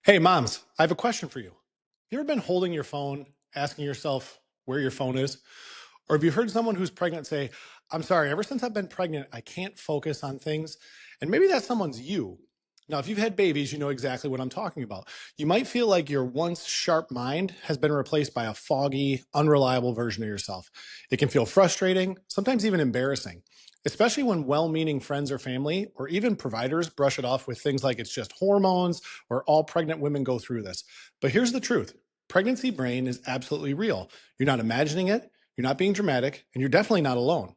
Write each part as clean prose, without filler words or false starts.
Hey, moms, I have a question for you. Have you ever been holding your phone, asking yourself where your phone is? Or have you heard someone who's pregnant say, I'm sorry, ever since I've been pregnant, I can't focus on things? And maybe that someone's you. Now, if you've had babies, you know exactly what I'm talking about. You might feel like your once sharp mind has been replaced by a foggy, unreliable version of yourself. It can feel frustrating, sometimes even embarrassing, especially when well meaning friends or family, or even providers, brush it off with things like it's just hormones or all pregnant women go through this. But here's the truth: pregnancy brain is absolutely real. You're not imagining it. You're not being dramatic, and you're definitely not alone.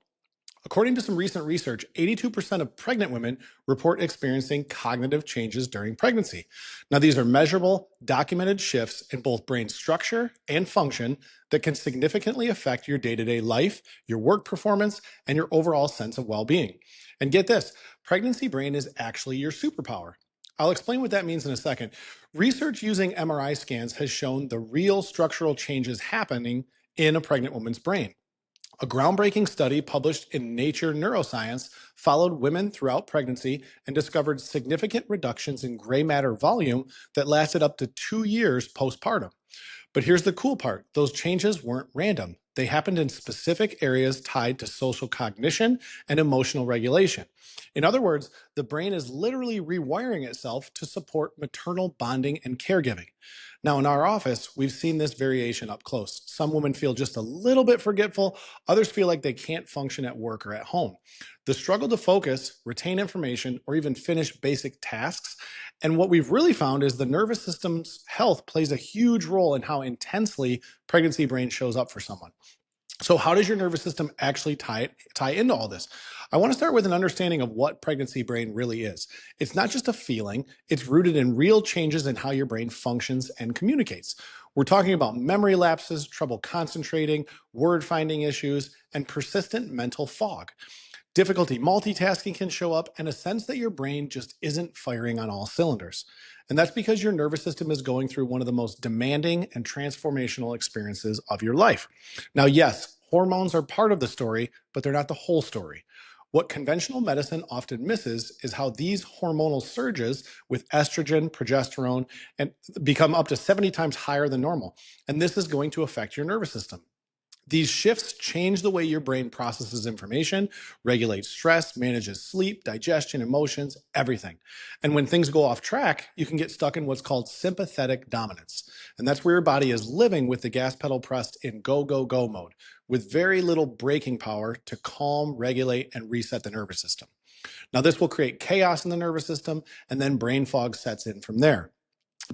According to some recent research, 82% of pregnant women report experiencing cognitive changes during pregnancy. Now, these are measurable, documented shifts in both brain structure and function that can significantly affect your day to day life, your work performance, and your overall sense of well being. And get this: pregnancy brain is actually your superpower. I'll explain what that means in a second. Research using MRI scans has shown the real structural changes happening in a pregnant woman's brain. A groundbreaking study published in Nature Neuroscience followed women throughout pregnancy and discovered significant reductions in gray matter volume that lasted up to 2 years postpartum. But here's the cool part: those changes weren't random. They happened in specific areas tied to social cognition and emotional regulation. In other words, the brain is literally rewiring itself to support maternal bonding and caregiving. Now, in our office, we've seen this variation up close. Some women feel just a little bit forgetful, others feel like they can't function at work or at home. The struggle to focus, retain information, or even finish basic tasks. And what we've really found is the nervous system's health plays a huge role in how intensely pregnancy brain shows up for someone. So, how does your nervous system actually tie into all this? I want to start with an understanding of what pregnancy brain really is. It's not just a feeling, it's rooted in real changes in how your brain functions and communicates. We're talking about memory lapses, trouble concentrating, word finding issues, and persistent mental fog. Difficulty multitasking can show up, and a sense that your brain just isn't firing on all cylinders. And that's because your nervous system is going through one of the most demanding and transformational experiences of your life. Now, yes, hormones are part of the story, but they're not the whole story. What conventional medicine often misses is how these hormonal surges with estrogen, progesterone, and become up to 70 times higher than normal. And this is going to affect your nervous system. These shifts change the way your brain processes information, regulates stress, manages sleep, digestion, emotions, everything. And when things go off track, you can get stuck in what's called sympathetic dominance. And that's where your body is living with the gas pedal pressed in go, go, go mode, with very little braking power to calm, regulate, and reset the nervous system. Now, this will create chaos in the nervous system, and then brain fog sets in from there.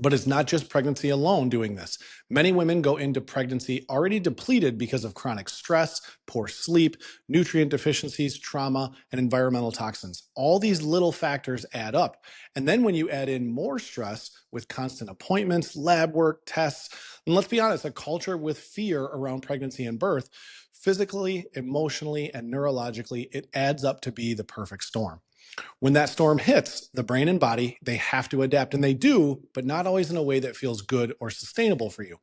But it's not just pregnancy alone doing this. Many women go into pregnancy already depleted because of chronic stress, poor sleep, nutrient deficiencies, trauma, and environmental toxins. All these little factors add up. And then when you add in more stress with constant appointments, lab work, tests, and let's be honest, a culture with fear around pregnancy and birth, physically, emotionally, and neurologically, it adds up to be the perfect storm. When that storm hits, the brain and body, they have to adapt, and they do, but not always in a way that feels good or sustainable for you.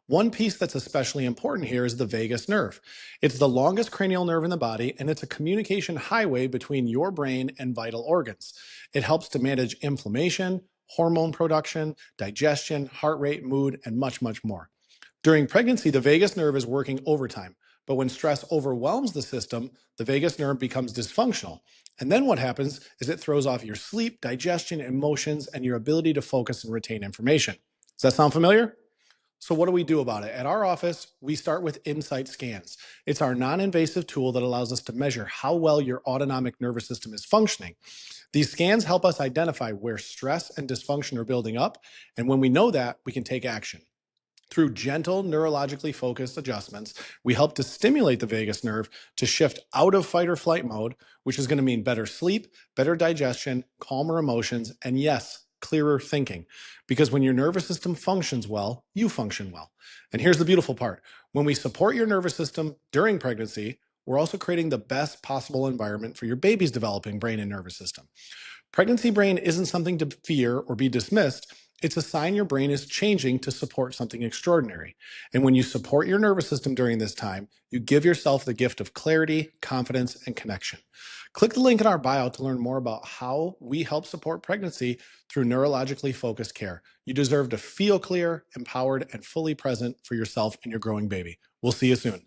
One piece that's especially important here is the vagus nerve. It's the longest cranial nerve in the body, and it's a communication highway between your brain and vital organs. It helps to manage inflammation, hormone production, digestion, heart rate, mood, and much, much more. During pregnancy, the vagus nerve is working overtime. But when stress overwhelms the system, the vagus nerve becomes dysfunctional. And then what happens is it throws off your sleep, digestion, emotions, and your ability to focus and retain information. Does that sound familiar? So, what do we do about it? At our office, we start with Insight Scans. It's our non invasive tool that allows us to measure how well your autonomic nervous system is functioning. These scans help us identify where stress and dysfunction are building up. And when we know that, we can take action. Through gentle, neurologically focused adjustments, we help to stimulate the vagus nerve to shift out of fight or flight mode, which is going to mean better sleep, better digestion, calmer emotions, and yes, clearer thinking. Because when your nervous system functions well, you function well. And here's the beautiful part: when we support your nervous system during pregnancy, we're also creating the best possible environment for your baby's developing brain and nervous system. Pregnancy brain isn't something to fear or be dismissed. It's a sign your brain is changing to support something extraordinary. And when you support your nervous system during this time, you give yourself the gift of clarity, confidence, and connection. Click the link in our bio to learn more about how we help support pregnancy through neurologically focused care. You deserve to feel clear, empowered, and fully present for yourself and your growing baby. We'll see you soon.